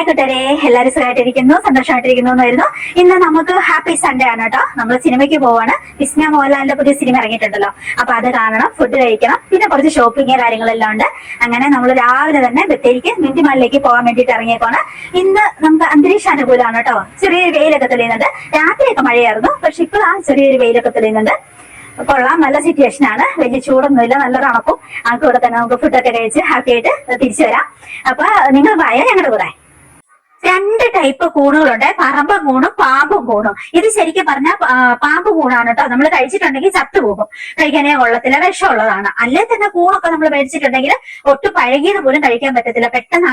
കൂട്ടരെ എല്ലാവരും സുഖമായിട്ടിരിക്കുന്നു, സന്തോഷമായിട്ടിരിക്കുന്നു എന്നായിരുന്നു. ഇന്ന് നമുക്ക് ഹാപ്പി സൺഡേ ആണ് കേട്ടോ. നമ്മൾ സിനിമയ്ക്ക് പോവാണ്. വിസ്മയ മോഹൻലാലിന്റെ പുതിയ സിനിമ ഇറങ്ങിയിട്ടുണ്ടല്ലോ, അപ്പൊ അത് കാണണം, ഫുഡ് കഴിക്കണം, പിന്നെ കുറച്ച് ഷോപ്പിംഗ് കാര്യങ്ങളെല്ലാം ഉണ്ട്. അങ്ങനെ നമ്മൾ രാവിലെ തന്നെ ബത്തേരിക്ക് മിന്റിമാലിലേക്ക് പോകാൻ വേണ്ടിയിട്ട് ഇറങ്ങിയേക്കാണ്. ഇന്ന് നമുക്ക് അന്തരീക്ഷ അനുകൂലമാണ് കേട്ടോ. ചെറിയൊരു വെയിലൊക്കെ തെളിയുന്നുണ്ട്. രാത്രിയൊക്കെ മഴയായിരുന്നു, പക്ഷെ ഇപ്പോൾ ആ ചെറിയൊരു വെയിലൊക്കെ തെളിയുന്നുണ്ട്. കൊള്ളാം, നല്ല സിറ്റുവേഷൻ ആണ്. വലിയ ചൂടൊന്നുമില്ല, നല്ല തണുപ്പും. ആ കൂടെ തന്നെ നമുക്ക് ഫുഡൊക്കെ കഴിച്ച് ഹാപ്പി ആയിട്ട് തിരിച്ചു വരാം. അപ്പൊ നിങ്ങൾ പോയ ഞങ്ങളുടെ കൂടെ. രണ്ട് ടൈപ്പ് കൂണുകളുണ്ട്, പറമ്പൻ കൂണും പാമ്പും കൂണും. ഇത് ശരിക്കും പറഞ്ഞാൽ പാമ്പ് കൂണാണ് കേട്ടോ. നമ്മൾ കഴിച്ചിട്ടുണ്ടെങ്കിൽ ചത്തുപോകും, കഴിക്കാനേ കൊള്ളത്തില്ല, വിഷമുള്ളതാണ്. അല്ലേ തന്നെ കൂണൊക്കെ നമ്മൾ മേടിച്ചിട്ടുണ്ടെങ്കിൽ ഒട്ടും പഴകിയത് പോലും കഴിക്കാൻ പറ്റത്തില്ല. പെട്ടെന്ന്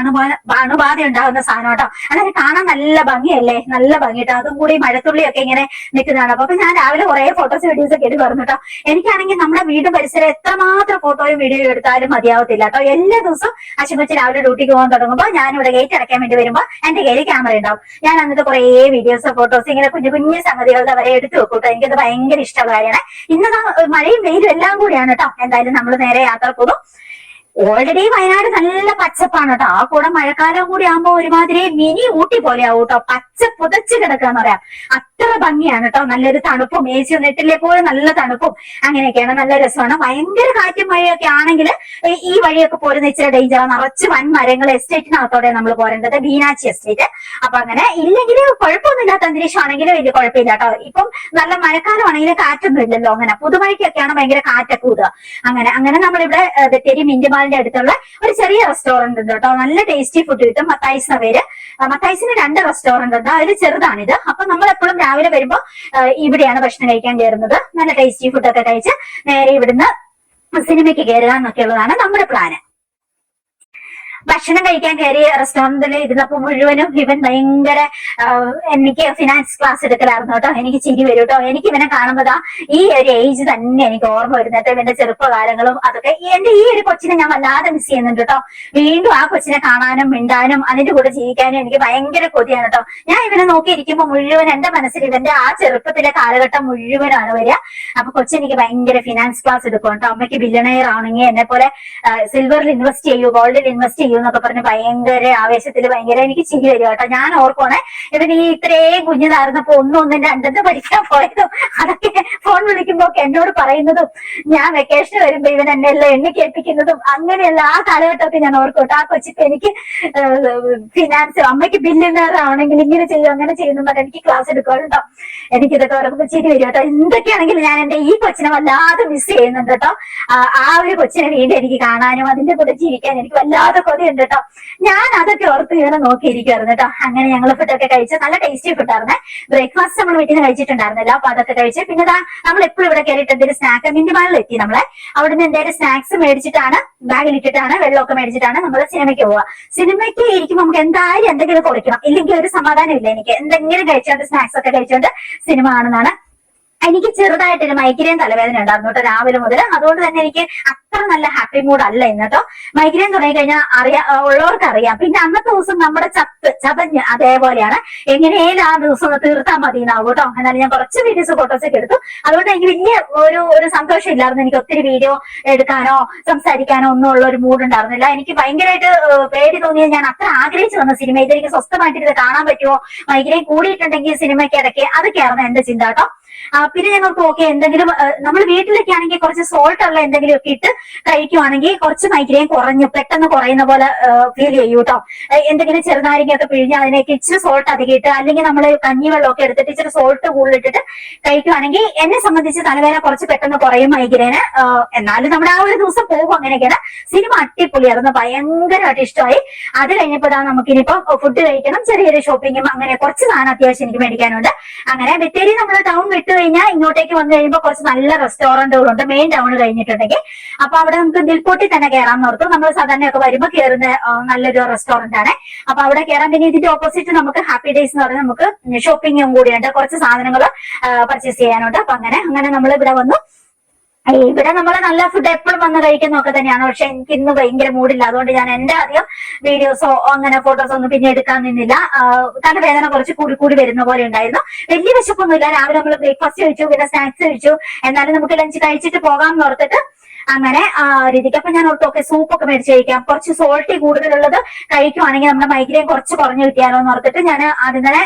അണുബാധ ഉണ്ടാകുന്ന സാധനം കേട്ടോ. അതായത് കാണാൻ നല്ല ഭംഗിയല്ലേ, നല്ല ഭംഗിട്ടോ. അതും കൂടി മഴത്തുള്ളിയൊക്കെ ഇങ്ങനെ നിൽക്കുന്നതാണ്. അപ്പൊ ഞാൻ രാവിലെ കുറെ ഫോട്ടോസ് വീഡിയോസ് ഒക്കെ എടുത്ത് പറഞ്ഞു കേട്ടോ. എനിക്കാണെങ്കിൽ നമ്മുടെ വീടും പരിസരം എത്രമാത്രം ഫോട്ടോയും വീഡിയോയും എടുത്താലും മതിയാവത്തില്ല കേട്ടോ. എല്ലാ ദിവസവും അശ്വമച്ചി രാവിലെ ഡ്യൂട്ടിക്ക് പോകാൻ തുടങ്ങുമ്പോൾ ഞാനിവിടെ ഗേറ്റ് അടയ്ക്കാൻ വേണ്ടി വരുമ്പോൾ എന്റെ കയ്യിൽ ക്യാമറ ഉണ്ടാവും. ഞാൻ എന്നിട്ട് കുറെ വീഡിയോസ് ഫോട്ടോസ് ഇങ്ങനെ കുഞ്ഞു കുഞ്ഞു സംഗതികളുടെ വരെ എടുത്തു വെക്കൂട്ടോ. എനിക്കത് ഭയങ്കര ഇഷ്ടമുള്ള കാര്യമാണ്. ഇന്നതാ മഴയും വെയിലും എല്ലാം കൂടിയാണ് കേട്ടോ. എന്തായാലും നമ്മൾ നേരെ യാത്ര പോകും. ഓൾറെഡി വയനാട് നല്ല പച്ചപ്പാണ് കേട്ടോ. ആ കൂടെ മഴക്കാലം കൂടി ആകുമ്പോ ഒരുമാതിരി മിനി ഊട്ടി പോലെ ആവും കേട്ടോ. പച്ച പുതച്ച് കിടക്കാന്ന് പറയാം. അത്ര ഭംഗിയാണ് കേട്ടോ. നല്ലൊരു തണുപ്പും, AC ഒന്നും ഇട്ടില്ലേ പോലും നല്ല തണുപ്പും അങ്ങനെയൊക്കെയാണ്. നല്ല രസമാണ്. ഭയങ്കര കാറ്റും മഴയൊക്കെ ആണെങ്കിൽ ഈ വഴിയൊക്കെ പോരുന്ന ഇച്ചിരി ഡേഞ്ചറാണ്. നിറച്ച് വൻ മരങ്ങൾ. എസ്റ്റേറ്റിനകത്തോടെ നമ്മൾ പോരേണ്ടത്, ബീനാച്ചി എസ്റ്റേറ്റ്. അപ്പൊ അങ്ങനെ ഇല്ലെങ്കിൽ കുഴപ്പമൊന്നുമില്ലാത്ത അന്തരീക്ഷമാണെങ്കിൽ വലിയ കുഴപ്പമില്ല കേട്ടോ. ഇപ്പം നല്ല മഴക്കാലമാണെങ്കിൽ കാറ്റൊന്നും ഇല്ലല്ലോ. അങ്ങനെ പുതുമഴയ്ക്കൊക്കെയാണ് ഭയങ്കര കാറ്റൊക്കെ ഊതുക. അങ്ങനെ നമ്മളിവിടെ ബത്തേരി മിന്റിമാലിന്റെ അടുത്തുള്ള ഒരു ചെറിയ റെസ്റ്റോറന്റ് ഉണ്ട് കേട്ടോ. നല്ല ടേസ്റ്റി ഫുഡ് കിട്ടും. മത്തായിസ് പേര്. മത്തായിസിന് 2 റെസ്റ്റോറന്റ് ഉണ്ട്, അതിൽ ചെറുതാണിത്. അപ്പൊ നമ്മൾ എപ്പോഴും രാവിലെ വരുമ്പോ ഇവിടെയാണ് ഭക്ഷണം കഴിക്കാൻ കയറുന്നത്. നല്ല ടേസ്റ്റി ഫുഡൊക്കെ കഴിച്ച് നേരെ ഇവിടുന്ന് സിനിമയ്ക്ക് കയറുക എന്നൊക്കെ ഉള്ളതാണ് നമ്മുടെ പ്ലാന്. ഭക്ഷണം കഴിക്കാൻ കയറിയ റെസ്റ്റോറന്റിൽ ഇരുന്നപ്പോ മുഴുവനും ഇവൻ ഭയങ്കര എനിക്ക് ഫിനാൻസ് ക്ലാസ് എടുക്കലായിരുന്നു കേട്ടോ. എനിക്ക് ചിരി വരും കേട്ടോ. എനിക്ക് ഇവനെ കാണുമ്പോഴാ ഈ ഒരു ഏജ് തന്നെ എനിക്ക് ഓർമ്മ വരുന്നത്. ഇവന്റെ ചെറുപ്പകാലങ്ങളും അതൊക്കെ. എന്റെ ഈ ഒരു കൊച്ചിനെ ഞാൻ വല്ലാതെ മിസ് ചെയ്യുന്നുണ്ട് കേട്ടോ. വീണ്ടും ആ കൊച്ചിനെ കാണാനും മിണ്ടാനും അതിന്റെ കൂടെ ജീവിക്കാനും എനിക്ക് ഭയങ്കര കൊതിയാണ് കേട്ടോ. ഞാൻ ഇവനെ നോക്കിയിരിക്കുമ്പോ മുഴുവൻ എന്റെ മനസ്സിൽ ഇവന്റെ ആ ചെറുപ്പത്തിലെ കാലഘട്ടം മുഴുവനാണ് വരിക. അപ്പൊ കൊച്ചെനിക്ക് ഭയങ്കര ഫിനാൻസ് ക്ലാസ് എടുക്കും കേട്ടോ. അമ്മയ്ക്ക് ബില്യണയർ ആണെങ്കിൽ എന്നെ പോലെ സിൽവറിൽ ഇൻവെസ്റ്റ് ചെയ്യൂ, ഗോൾഡിൽ ഇൻവെസ്റ്റ് ചെയ്യൂ എന്നൊക്കെ പറഞ്ഞ് ഭയങ്കര ആവേശത്തിൽ ഭയങ്കര എനിക്ക് ചിരി വരിക കേട്ടോ. ഞാൻ ഓർക്കണേ ഇവന് ഈ ഇത്രയും കുഞ്ഞിതായിരുന്നപ്പോ 1, 1, 2 പഠിക്കാൻ പോയതും അതൊക്കെ ഫോൺ വിളിക്കുമ്പോ ഒക്കെ എന്നോട് പറയുന്നതും ഞാൻ വെക്കേഷൻ വരുമ്പോ ഇവൻ എന്നെ എല്ലാം എണ്ണിക്കേൽപ്പിക്കുന്നതും അങ്ങനെയല്ല ആ കാലഘട്ടമൊക്കെ ഞാൻ ഓർക്കോട്ടെ. ആ കൊച്ചിപ്പോ എനിക്ക് ഫിനാൻസ്, അമ്മയ്ക്ക് ബില്യണയർ ആണെങ്കിൽ ഇങ്ങനെ ചെയ്യും അങ്ങനെ ചെയ്യുന്നു പറഞ്ഞാൽ എനിക്ക് ക്ലാസ് എടുക്കാറുണ്ടോ. എനിക്കിതൊക്കെ ഓർക്കുമ്പോ ചിരി വരും കേട്ടോ. എന്തൊക്കെയാണെങ്കിലും ഞാൻ എന്റെ ഈ കൊച്ചിനെ വല്ലാതെ മിസ് ചെയ്യുന്നുണ്ട് കേട്ടോ. ആ ഒരു കൊച്ചിനെ വീണ്ടും എനിക്ക് കാണാനും അതിന്റെ കൂടെ ജീവിക്കാൻ എനിക്ക് വല്ലാതെ കൊതിയുണ്ട് കേട്ടോ. ഞാൻ അതൊക്കെ ഓർത്ത് ഇങ്ങനെ നോക്കിയിരിക്കുവായിരുന്നു കേട്ടോ. അങ്ങനെ ഞങ്ങൾ ഫുഡൊക്കെ കഴിച്ച് നല്ല ടേസ്റ്റി ഫുഡായിരുന്നേ. ബ്രേക്ക്ഫാസ്റ്റ് നമ്മൾ വീട്ടിൽ നിന്ന് കഴിച്ചിട്ടുണ്ടായിരുന്നല്ലോ. അപ്പൊ അതൊക്കെ കഴിച്ച് പിന്നെ നമ്മൾ എപ്പോഴും ഇവിടെ കയറിയിട്ട് എന്തെങ്കിലും സ്നാക്ക് മിന്റിമാലിൽ എത്തി. നമ്മളെ അവിടുന്ന് എന്തെങ്കിലും സ്നാക്സ് മേടിച്ചിട്ടാണ്, ബാഗിൽ ഇട്ടിട്ടാണ്, വെള്ളമൊക്കെ മേടിച്ചിട്ടാണ് നമ്മൾ സിനിമയ്ക്ക് പോവുക. സിനിമയ്ക്ക് ഇരിക്കുമ്പോൾ നമുക്ക് എന്തായാലും എന്തെങ്കിലും കൊടുക്കണം, ഇല്ലെങ്കിൽ ഒരു സമാധാനം ഇല്ല. എനിക്ക് എന്തെങ്കിലും കഴിച്ചോണ്ട് സ്നാക്സ് ഒക്കെ കഴിച്ചോണ്ട് സിനിമ കാണുന്നതാണ്. എനിക്ക് ചെറുതായിട്ടൊരു മൈഗ്രെയിൻ തലവേദന ഉണ്ടായിരുന്നു കേട്ടോ രാവിലെ മുതൽ. അതുകൊണ്ട് തന്നെ എനിക്ക് അത്ര നല്ല ഹാപ്പി മൂഡ് അല്ല ഇന്ന് കേട്ടോ. മൈഗ്രെയിൻ തുടങ്ങി കഴിഞ്ഞാൽ ഉള്ളവർക്ക് അറിയാം. പിന്നെ അന്നത്തെ ദിവസം നമ്മുടെ ചതഞ്ഞ് അതേപോലെയാണ്. എങ്ങനെയും ആ ദിവസം തീർത്താൽ മതി എന്നാവും കേട്ടോ. എന്നാലും ഞാൻ കുറച്ച് വീഡിയോസ് ഫോട്ടോസ് ഒക്കെ എടുത്തു. അതുകൊണ്ട് എനിക്ക് വലിയ ഒരു സന്തോഷം ഇല്ലായിരുന്നു. എനിക്ക് ഒത്തിരി വീഡിയോ എടുക്കാനോ സംസാരിക്കാനോ ഒന്നും ഉള്ള ഒരു മൂഡ് ഉണ്ടായിരുന്നില്ല. എനിക്ക് ഭയങ്കരമായിട്ട് പേടി തോന്നിയത് ഞാൻ അത്ര ആഗ്രഹിച്ചു വന്ന സിനിമ ഇതെനിക്ക് സ്വസ്ഥമായിട്ട് ഇത് കാണാൻ പറ്റുമോ, മൈഗ്രെയിൻ കൂടിയിട്ടുണ്ടെങ്കിൽ സിനിമയ്ക്ക് ഇടയ്ക്ക്, അതൊക്കെയായിരുന്നു എന്റെ ചിന്ത കേട്ടോ. പിന്നെ ഞങ്ങൾക്ക് ഓക്കെ എന്തെങ്കിലും നമ്മൾ വീട്ടിലൊക്കെ ആണെങ്കിൽ കുറച്ച് സോൾട്ട് ഉള്ള എന്തെങ്കിലും ഒക്കെ ഇട്ട് കഴിക്കുവാണെങ്കിൽ കുറച്ച് മൈഗ്രെയിൻ പെട്ടെന്ന് കുറയുന്ന പോലെ ഫീൽ ചെയ്യൂ കേട്ടോ. എന്തെങ്കിലും ചെറുനാരങ്ങയൊക്കെ പിഴിഞ്ഞ് അതിനേക്ക് ഇച്ചിരി സോൾട്ട് അധികം ഇട്ട്, അല്ലെങ്കിൽ നമ്മൾ കഞ്ഞിവെള്ളമൊക്കെ എടുത്തിട്ട് ഇച്ചിരി സോൾട്ട് കൂടുതലിട്ടിട്ട് കഴിക്കുവാണെങ്കിൽ എന്നെ സംബന്ധിച്ച് തലവേദന കുറച്ച് പെട്ടെന്ന് കുറയും മൈഗ്രെയിന്. എന്നാലും നമ്മുടെ ആ ഒരു ദിവസം പോകും. അങ്ങനെയൊക്കെയാണ്. സിനിമ അടിപൊളിയായിരുന്നു, ഭയങ്കരമായിട്ട് ഇഷ്ടമായി. അത് കഴിഞ്ഞപ്പോൾ നമുക്കിനിയിപ്പം ഫുഡ് കഴിക്കണം, ചെറിയൊരു ഷോപ്പിങ്ങും അങ്ങനെ കുറച്ച് സാധനം അത്യാവശ്യം എനിക്ക് മേടിക്കാനുണ്ട്. അങ്ങനെ ബത്തേരി നമ്മൾ ടൗൺ വിട്ട് കഴിഞ്ഞാൽ ഇങ്ങോട്ടേക്ക് വന്നു കഴിയുമ്പോൾ കുറച്ച് നല്ല റെസ്റ്റോറന്റുകളുണ്ട് മെയിൻ ടൗൺ കഴിഞ്ഞിട്ടുണ്ടെങ്കിൽ. അപ്പൊ അവിടെ നമുക്ക് ദിൽപോട്ടി തന്നെ കയറാൻ ഓർത്തു. നമ്മൾ സാധാരണയൊക്കെ വരുമ്പോൾ കയറുന്ന നല്ലൊരു റെസ്റ്റോറന്റ് ആണ്. അപ്പൊ അവിടെ കയറാൻ. പിന്നെ ഇതിന്റെ ഓപ്പോസിറ്റ് നമുക്ക് ഹാപ്പി ഡേയ്സ് എന്ന് പറഞ്ഞാൽ നമുക്ക് ഷോപ്പിങ്ങും കൂടിയുണ്ട്, കുറച്ച് സാധനങ്ങൾ പർച്ചേസ് ചെയ്യാനുണ്ട്. അപ്പൊ അങ്ങനെ നമ്മൾ ഇവിടെ വന്നു. ഇവിടെ നമ്മൾ നല്ല ഫുഡ് എപ്പോഴും വന്ന് കഴിക്കുന്നൊക്കെ തന്നെയാണ്. പക്ഷെ എനിക്ക് ഇന്ന് ഭയങ്കര മൂഡില്ല. അതുകൊണ്ട് ഞാൻ എന്റെ അധികം വീഡിയോസോ അങ്ങനെ ഫോട്ടോസോ ഒന്നും പിന്നെ എടുക്കാൻ നിന്നില്ല. തലവേദന കുറച്ച് കൂടി വരുന്ന പോലെ ഉണ്ടായിരുന്നു. വലിയ വിശപ്പൊന്നുമില്ല. രാവിലെ നമ്മൾ ബ്രേക്ക്ഫാസ്റ്റ് കഴിച്ചു, പിന്നെ സ്നാക്സ് കഴിച്ചു. എന്നാലും നമുക്ക് ലഞ്ച് കഴിച്ചിട്ട് പോകാമെന്ന് ഓർത്തിട്ട് അങ്ങനെ രീതിക്ക്. അപ്പൊ ഞാൻ ഓർത്തു ഓക്കെ സൂപ്പൊക്കെ മേടിച്ച് കഴിക്കാം, കുറച്ച് സോൾട്ടി കൂടുതലുള്ളത് കഴിക്കുവാണെങ്കിൽ നമ്മുടെ മൈഗ്രെയിൻ കുറച്ച് കുറഞ്ഞു കിട്ടിയാലോ എന്ന് ഓർത്തിട്ട് ഞാൻ ആദ്യം തന്നെ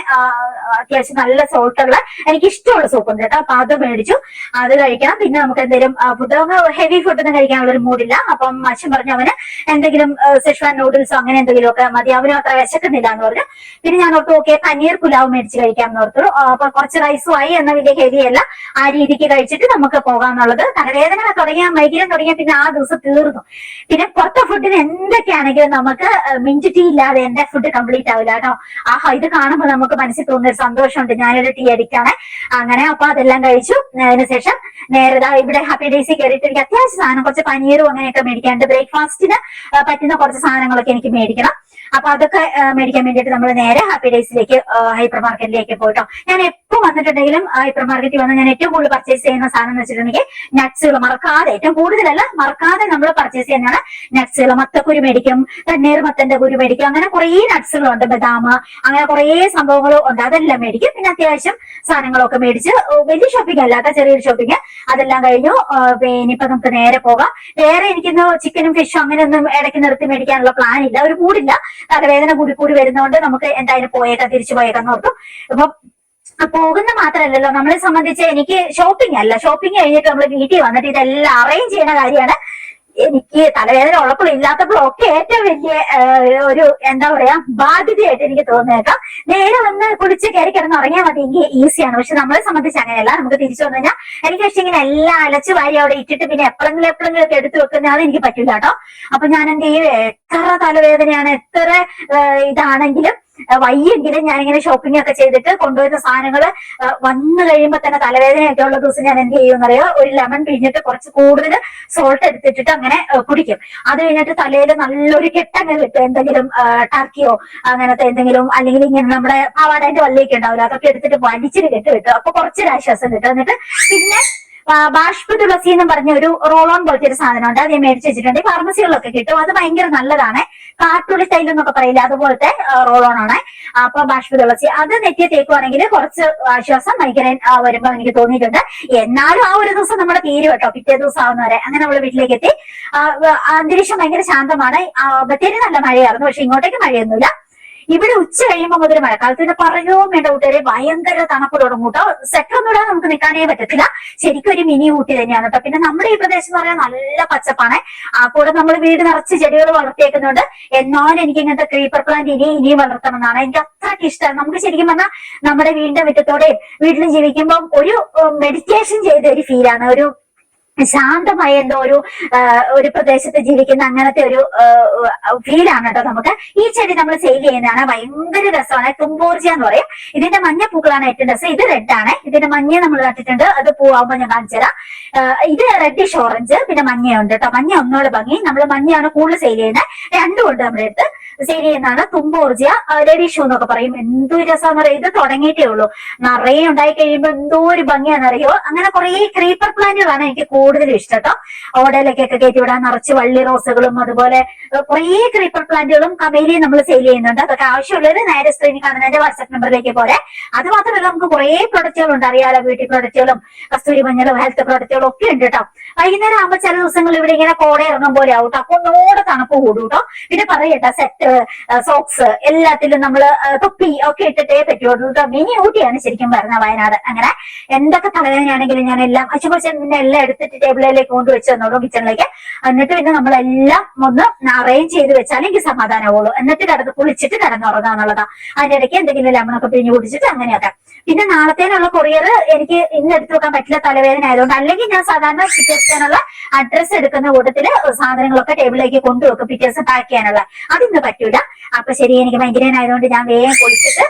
അത്യാവശ്യം നല്ല സോൾട്ടുള്ള എനിക്ക് ഇഷ്ടമുള്ള സൂപ്പ് ഉണ്ട് കേട്ടോ, അപ്പൊ അത് മേടിച്ചു. അത് കഴിക്കണം. പിന്നെ നമുക്ക് എന്തെങ്കിലും ഫുഡ് ഹെവി ഫുഡൊന്നും കഴിക്കാനുള്ള ഒരു മൂഡില്ല. അപ്പം അച്ഛൻ പറഞ്ഞു അവന് എന്തെങ്കിലും സെഷ്വാൻ നൂഡിൽസോ അങ്ങനെ എന്തെങ്കിലും ഒക്കെ മതി, അവനും അത്ര വിശക്കുന്നില്ല എന്ന് പറഞ്ഞു. പിന്നെ ഞാൻ ഓർത്തു ഓക്കെ പനീർ പുലാവ് മേടിച്ച് കഴിക്കാം എന്ന് ഓർത്തു. അപ്പൊ കുറച്ച് റൈസും ആയി, എന്ന വലിയ ഹെവി അല്ല, ആ രീതിക്ക് കഴിച്ചിട്ട് നമുക്ക് പോകാന്നുള്ളത്. തലവേദന തുടങ്ങിയ മൈഗ്രെയിൻ തുടങ്ങിയ പിന്നെ ആ ദിവസം തീർന്നു. പിന്നെ പുറത്തെ ഫുഡിന് എന്തൊക്കെയാണെങ്കിലും നമുക്ക് മിന്റ് ടീ ഇല്ലാതെ എന്റെ ഫുഡ് കംപ്ലീറ്റ് ആവില്ല കേട്ടോ. ആഹാ, ഇത് കാണുമ്പോൾ നമുക്ക് മനസ്സിൽ തോന്നുന്ന ഒരു സന്തോഷമുണ്ട്. ഞാനൊരു ടീ അഡിക്റ്റാണ്. അങ്ങനെ അപ്പൊ അതെല്ലാം കഴിച്ചു. അതിനുശേഷം നേരെ ഇവിടെ ഹാപ്പി ഡേയ്സിൽ കയറിയിട്ട് എനിക്ക് അത്യാവശ്യം സാധനം കുറച്ച് പനീറും അങ്ങനെയൊക്കെ മേടിക്കാനുണ്ട്. ബ്രേക്ക്ഫാസ്റ്റിന് പറ്റുന്ന കുറച്ച് സാധനങ്ങളൊക്കെ എനിക്ക് മേടിക്കണം. അപ്പൊ അതൊക്കെ മേടിക്കാൻ വേണ്ടിയിട്ട് നമ്മൾ നേരെ ഹാപ്പി ഡേയ്സിലേക്ക് ഹൈപ്പർ മാർക്കറ്റിലേക്ക് പോയിട്ടോ. ഞാൻ എപ്പോൾ വന്നിട്ടുണ്ടെങ്കിലും ഹൈപ്പർ മാർക്കറ്റിൽ വന്ന് ഞാൻ ഏറ്റവും കൂടുതൽ പർച്ചേസ് ചെയ്യുന്ന സാധനം എന്ന് വെച്ചിട്ടുണ്ടെങ്കിൽ നട്ട്സുകൾ മറക്കാതെ, ഏറ്റവും കൂടുതലല്ല മറക്കാതെ നമ്മൾ പർച്ചേസ് ചെയ്യുന്നതാണ് നട്ട്സുകൾ. മത്തക്കുരു മേടിക്കും, തണ്ണീർമത്തന്റെ കുരു മേടിക്കും, അങ്ങനെ കുറേ നട്ട്സുകളുണ്ട്, ബദാം, അങ്ങനെ കുറേ സംഭവങ്ങളും ഉണ്ട്, അതെല്ലാം മേടിക്കും. പിന്നെ അത്യാവശ്യം സാധനങ്ങളൊക്കെ മേടിച്ച് വലിയ ഷോപ്പിംഗ് അല്ലാത്ത ചെറിയൊരു ഷോപ്പിംഗ് അതെല്ലാം കഴിഞ്ഞു. പിന്നെ ഇപ്പൊ നമുക്ക് നേരെ പോകാം. വേറെ എനിക്കിന്ന് ചിക്കനും ഫിഷും അങ്ങനെയൊന്നും ഇടയ്ക്ക് നിർത്തി മേടിക്കാനുള്ള പ്ലാൻ ഇല്ല, ഒരു മൂടില്ല. തലവേദന കൂടി വരുന്നതുകൊണ്ട് നമുക്ക് എന്തായാലും പോയേക്കാം, തിരിച്ചു പോയേക്കാന്ന് ഓർത്തു. ഇപ്പൊ പോകുന്ന മാത്രമല്ലല്ലോ നമ്മളെ സംബന്ധിച്ച് എനിക്ക് ഷോപ്പിംഗ് അല്ല, ഷോപ്പിംഗ് കഴിഞ്ഞിട്ട് നമ്മൾ വീട്ടിൽ വന്നിട്ട് ഇതെല്ലാം അറേഞ്ച് ചെയ്യുന്ന കാര്യമാണ്. എനിക്ക് തലവേദന ഉള്ളപ്പോഴും ഇല്ലാത്തപ്പോഴും ഒക്കെ ഏറ്റവും വലിയ ഒരു എന്താ പറയാ ബാധ്യതയായിട്ട് എനിക്ക് തോന്നിയേക്കാം. നേരെ വന്ന് കുളിച്ച് കയറി കിടന്ന് ഉറങ്ങിയാൽ മതി, എങ്കിൽ ഈസിയാണ്. പക്ഷെ നമ്മളെ സംബന്ധിച്ച് അങ്ങനെയല്ല. നമുക്ക് തിരിച്ചു വന്നു കഴിഞ്ഞാൽ എനിക്ക് പക്ഷെ ഇങ്ങനെ എല്ലാം അലച്ചു വാരി അവിടെ ഇട്ടിട്ട് പിന്നെ എപ്പോഴെങ്കിലും ഒക്കെ എടുത്തു വെക്കുന്ന അത് എനിക്ക് പറ്റില്ല കേട്ടോ. അപ്പൊ ഞാൻ എന്ത് ചെയ്യും, എത്ര തലവേദനയാണ് എത്ര ഇതാണെങ്കിലും വയ്യെങ്കിലും ഞാനിങ്ങനെ ഷോപ്പിംഗ് ഒക്കെ ചെയ്തിട്ട് കൊണ്ടുവരുന്ന സാധനങ്ങൾ വന്നു കഴിയുമ്പോ തന്നെ തലവേദനയൊക്കെ ഉള്ള ദിവസം ഞാൻ എന്ത് ചെയ്യുമെന്നറിയോ, ഒരു ലെമൺ പിഴിഞ്ഞിട്ട് കുറച്ച് കൂടുതൽ സോൾട്ട് എടുത്തിട്ടിട്ട് അങ്ങനെ കുടിക്കും. അത് കഴിഞ്ഞിട്ട് തലയിൽ നല്ലൊരു കെട്ടങ്ങ് കിട്ടും, എന്തെങ്കിലും ടർക്കിയോ അങ്ങനത്തെ എന്തെങ്കിലും, അല്ലെങ്കിൽ ഇങ്ങനെ നമ്മുടെ പാവാടേന്റെ വള്ളിയൊക്കെ ഉണ്ടാവില്ല, അതൊക്കെ എടുത്തിട്ട് വലിച്ചിട്ട് കെട്ട് കിട്ടും. അപ്പൊ കുറച്ചൊരു ആശ്വാസം കിട്ടും. എന്നിട്ട് പിന്നെ ബാഷ്പ തുളസി എന്ന് പറഞ്ഞ ഒരു റോൾ ഓൺ പോലത്തെ ഒരു സാധനം ഉണ്ട്, അത് ഞാൻ മേടിച്ച് വെച്ചിട്ടുണ്ട്. ഫാർമസികളിലൊക്കെ കിട്ടും, അത് ഭയങ്കര നല്ലതാണ്. കാട്ടുള്ളി സ്റ്റൈൽ എന്നൊക്കെ പറയില്ല, അതുപോലത്തെ റോൾ ഓൺ ആണ്. അപ്പൊ ബാഷ്പ തുളസി അത് നെറ്റിയെ തേക്കുവാണെങ്കിൽ കുറച്ച് ആശ്വാസം മൈഗ്രൈൻ വരുമ്പോ എനിക്ക് തോന്നിയിട്ടുണ്ട്. എന്നാലും ആ ഒരു ദിവസം നമ്മുടെ തീരും കേട്ടോ, പിറ്റേ ദിവസം ആവുന്നവരെ. അങ്ങനെ നമ്മള് വീട്ടിലേക്ക് എത്തി. അന്തരീക്ഷം ഭയങ്കര ശാന്തമാണ്. ബത്തേരി നല്ല മഴയായിരുന്നു, പക്ഷെ ഇങ്ങോട്ടേക്ക് മഴയൊന്നുമില്ല. ഇവിടെ ഉച്ച കഴിയുമ്പോൾ മുതൽ മഴക്കാലത്ത് പിന്നെ പറയുകയും വേണ്ട കൂട്ടുകാരെ, ഭയങ്കര തണുപ്പ് തുടങ്ങും കേട്ടോ. സെറ്റൊന്നും ഇടാൻ നമുക്ക് നിൽക്കാനേ പറ്റത്തില്ല. ശരിക്കും ഒരു മിനി ഊട്ടി തന്നെയാണ് കേട്ടോ. പിന്നെ നമ്മുടെ ഈ പ്രദേശം എന്ന് പറയാൻ നല്ല പച്ചപ്പാണ്. കൂടെ നമ്മൾ വീട് നിറച്ച് ചെടികൾ വളർത്തിയേക്കുന്നുണ്ട്. എന്നാലും എനിക്ക് ഇങ്ങനത്തെ ക്രീപ്പർ പ്ലാന്റ് ഇനിയും വളർത്തണം എന്നാണ് എനിക്ക് അത്രയ്ക്ക് ഇഷ്ടമാണ്. നമുക്ക് ശരിക്കും പറഞ്ഞാൽ നമ്മുടെ വീടിന്റെ മുറ്റത്തോടെയും വീട്ടിലും ജീവിക്കുമ്പോൾ ഒരു മെഡിറ്റേഷൻ ചെയ്ത ഒരു ഫീലാണ്, ഒരു ശാന്തമായ എന്തോ ഒരു പ്രദേശത്ത് ജീവിക്കുന്ന അങ്ങനത്തെ ഒരു ഫീലാണ് കേട്ടോ നമുക്ക്. ഈ ചെടി നമ്മൾ സെയിൽ ചെയ്യുന്നതാണ്, ഭയങ്കര രസമാണ്. തുമ്പോർജിയ എന്ന് പറയും. ഇതിന്റെ മഞ്ഞ പൂക്കളാണ് ഏറ്റവും രസം. ഇത് റെഡ് ആണ്, ഇതിന്റെ മഞ്ഞ നമ്മൾ നട്ടിട്ടുണ്ട്, അത് പൂവാകുമ്പോൾ ഞാൻ കാണിച്ചു തരാം. ഇത് റെഡിഷ് ഓറഞ്ച്, പിന്നെ മഞ്ഞയുണ്ട് കേട്ടോ. മഞ്ഞ ഒന്നോട് ഭംഗി, നമ്മൾ മഞ്ഞയാണ് കൂടുതൽ സെയിൽ ചെയ്യുന്നത്. രണ്ടും ഉണ്ട് നമ്മുടെ അടുത്ത് സെയിൽ ചെയ്യുന്നതാണ്. തുമ്പോർജിയ, റെഡിഷു എന്നൊക്കെ പറയും. എന്തോ രസമാണെന്ന് പറയാം. ഇത് തുടങ്ങിയിട്ടേ ഉള്ളൂ, നിറയെ ഉണ്ടായി കഴിയുമ്പോൾ എന്തോ ഒരു ഭംഗിയാണെന്നറിയോ. അങ്ങനെ കുറെ ക്രീപ്പർ പ്ലാന്റുകളാണ് എനിക്ക് കൂടുതലും ഇഷ്ടം കേട്ടോ. ഓടയിലേക്കൊക്കെ കയറ്റി വിടാൻ നിറച്ച് വള്ളി റോസുകളും അതുപോലെ കുറെ ക്രീപ്പർ പ്ലാന്റുകളും കമേലിയും നമ്മൾ സെയിൽ ചെയ്യുന്നുണ്ട്. അതൊക്കെ ആവശ്യമുള്ളത് നേരെ സ്ക്രീനിൽ കാണുന്ന എന്റെ വാട്സ്ആപ്പ് നമ്പറിലേക്ക് പോലെ. അത് മാത്രമല്ല നമുക്ക് കുറെ പ്രൊഡക്റ്റുകളുണ്ട്, അറിയാലോ, ബ്യൂട്ടി പ്രൊഡക്റ്റുകളും കസ്തൂരി മഞ്ഞളും ഹെൽത്ത് പ്രൊഡക്റ്റുകളും ഒക്കെ ഉണ്ട് കേട്ടോ. വൈകുന്നേരം ആകുമ്പോൾ ചില ദിവസങ്ങൾ ഇവിടെ ഇങ്ങനെ കോട ഇറങ്ങും പോലെ ആവും കേട്ടോ. അപ്പൊ ഒന്നോടെ തണുപ്പ് കൂടും കേട്ടോ. പിന്നെ പറയട്ടെ, സെറ്റ് സോക്സ് എല്ലാത്തിലും നമ്മള് തൊപ്പി ഒക്കെ ഇട്ടിട്ടേ പറ്റുള്ളൂ കേട്ടോ. മിനി ഊട്ടിയാണ് ശരിക്കും പറഞ്ഞ വയനാട്. അങ്ങനെ എന്തൊക്കെ തലവേദനയാണെങ്കിലും ഞാൻ എല്ലാം അച്ഛൻ എല്ലാം എടുത്തിട്ട് ടേബിളിലേക്ക് കൊണ്ടുവച്ച് തന്നോളൂ കിച്ചണിലേക്ക്. എന്നിട്ട് പിന്നെ നമ്മളെല്ലാം ഒന്ന് അറേഞ്ച് ചെയ്ത് വെച്ചാൽ എനിക്ക് സമാധാനമാവുള്ളൂ. എന്നിട്ട് കിടന്ന് കുളിച്ചിട്ട് കിടന്നുറങ്ങുക എന്നുള്ളതാ. അതിന്റെ ഇടയ്ക്ക് എന്തെങ്കിലും ലെമണൊക്കെ പിഴിഞ്ഞ് കുടിച്ചിട്ട് അങ്ങനെയൊക്കെ. പിന്നെ നാളത്തേനുള്ള കൊറിയർ എനിക്ക് ഇന്ന് എടുത്തു വെക്കാൻ പറ്റില്ല, തലവേദന ആയതുകൊണ്ട്. അല്ലെങ്കിൽ ഞാൻ സാധാരണ പിറ്റേ ദിവസത്തിനുള്ള അഡ്രസ് എടുക്കുന്ന കൂട്ടത്തില് സാധനങ്ങളൊക്കെ ടേബിളിലേക്ക് കൊണ്ടുവെക്കും പിറ്റേ ദിവസം പാക്ക് ചെയ്യാനുള്ള. അതിന്ന് പറ്റൂല. അപ്പൊ ശരി, എനിക്ക് മൈഗ്രൈൻ ആയതുകൊണ്ട് ഞാൻ വേഗം കുളിച്ചിട്ട്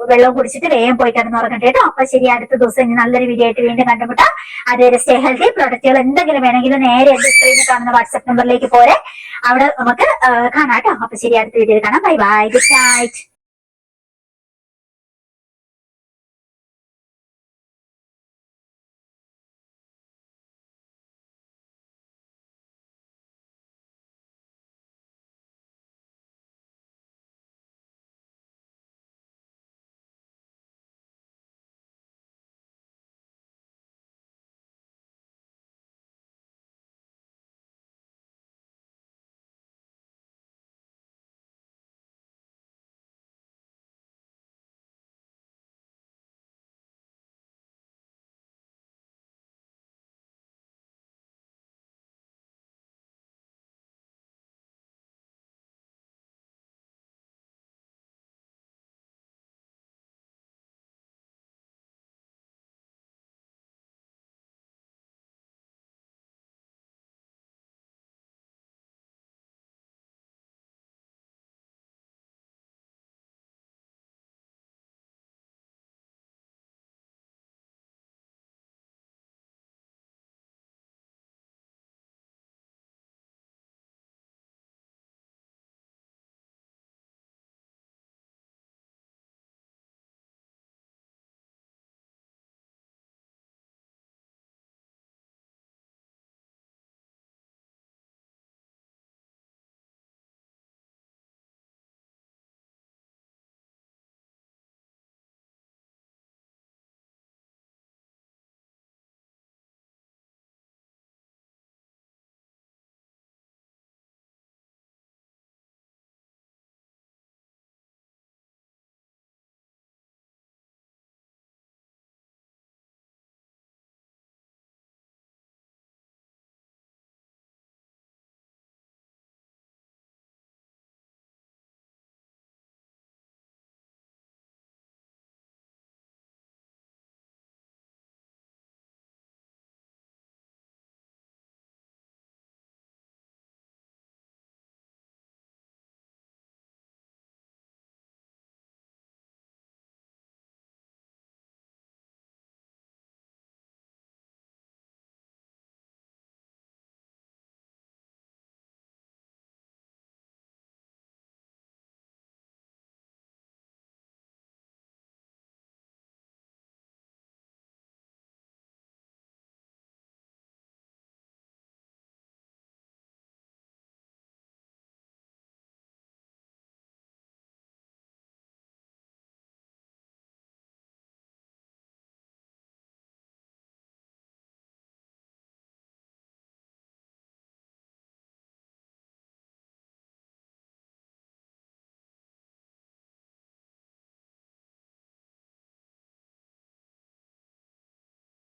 വെള്ളം കുടിച്ചിട്ട് വേഗം പോയി കിടന്നുറങ്ങട്ടെ കേട്ടോ. അപ്പൊ ശരി, അടുത്ത ദിവസം ഇനി നല്ലൊരു വീഡിയോ ആയിട്ട് വീണ്ടും കണ്ടുമുട്ടാം. അതുവരെ സ്റ്റേ ഹെൽത്തി. പ്രൊഡക്റ്റുകൾ എന്തെങ്കിലും വേണമെങ്കിലും നേരെ എന്റെ സ്ക്രീനിൽ കാണുന്ന വാട്സ്ആപ്പ് നമ്പറിലേക്ക് പോരെ, അവിടെ നമുക്ക് കാണാം കേട്ടോ. അപ്പൊ ശരി, അടുത്ത വീഡിയോയിൽ കാണാം. Bye bye, good night.